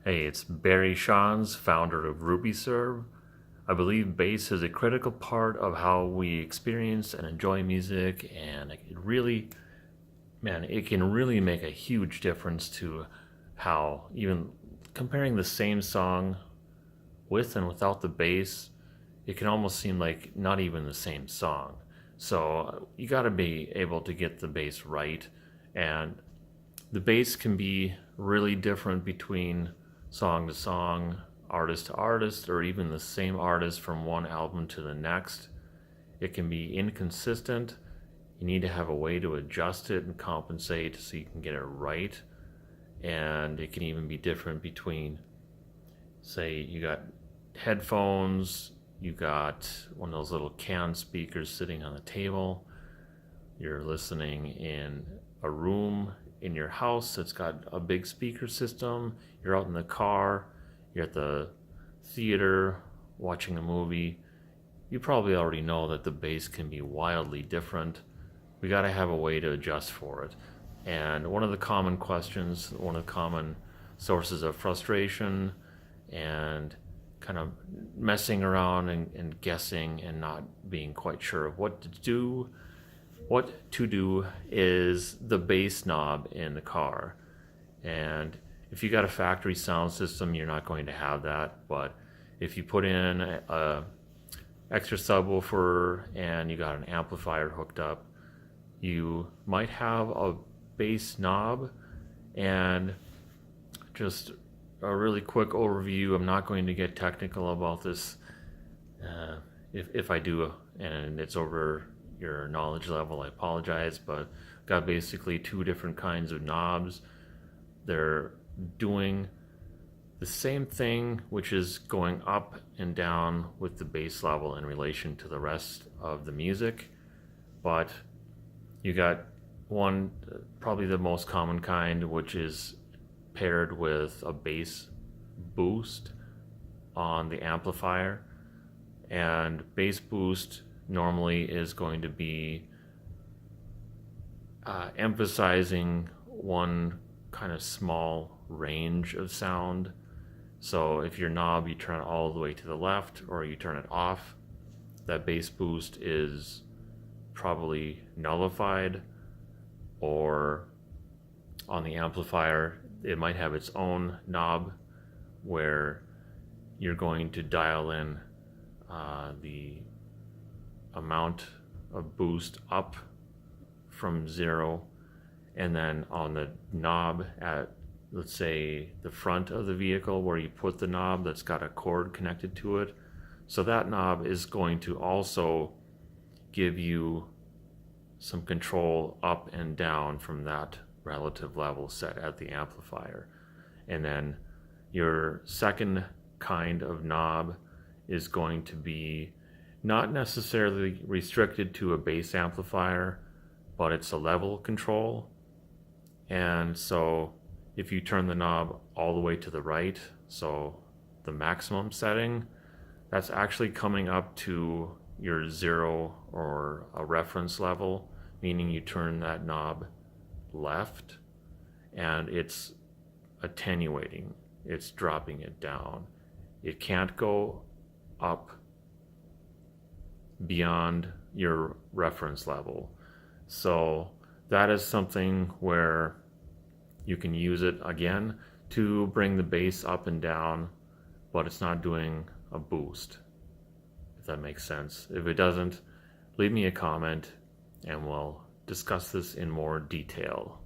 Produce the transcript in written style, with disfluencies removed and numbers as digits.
Hey, it's Barry Shans, founder of RubyServe. I believe bass is a critical part of how we experience and enjoy music, and it can really make a huge difference to how even comparing the same song with and without the bass, it can almost seem like not even the same song. So you got to be able to get the bass right, and the bass can be really different between song to song, artist to artist, or even the same artist from one album to the next. It can be inconsistent. You need to have a way to adjust it and compensate so you can get it right. And it can even be different between, say, you got headphones, you got one of those little can speakers sitting on the table, you're listening in a room in your house that's got a big speaker system, you're out in the car, you're at the theater watching a movie. You probably already know that the bass can be wildly different. We got to have a way to adjust for it. And one of the common questions, one of the common sources of frustration and kind of messing around and guessing and not being quite sure of what to do is the bass knob in the car. And if you got a factory sound system, you're not going to have that. But if you put in a extra subwoofer and you got an amplifier hooked up, you might have a bass knob. And just a really quick overview, I'm not going to get technical about this. If I do and it's over your knowledge level, I apologize, but got basically two different kinds of knobs. They're doing the same thing, which is going up and down with the bass level in relation to the rest of the music. But you got one, probably the most common kind, which is paired with a bass boost on the amplifier. And bass boost normally is going to be emphasizing one kind of small range of sound. So if your knob, you turn it all the way to the left or you turn it off, that bass boost is probably nullified. Or on the amplifier, it might have its own knob where you're going to dial in the amount of boost up from 0, and then on the knob at, let's say, the front of the vehicle where you put the knob that's got a cord connected to it, so that knob is going to also give you some control up and down from that relative level set at the amplifier. And then your second kind of knob is going to be not necessarily restricted to a bass amplifier, but it's a level control. And so if you turn the knob all the way to the right, so the maximum setting, that's actually coming up to your 0 or a reference level, meaning you turn that knob left and it's attenuating, it's dropping it down. It can't go up beyond your reference level. So that is something where you can use it again to bring the bass up and down, but it's not doing a boost, if that makes sense. If it doesn't, leave me a comment and we'll discuss this in more detail.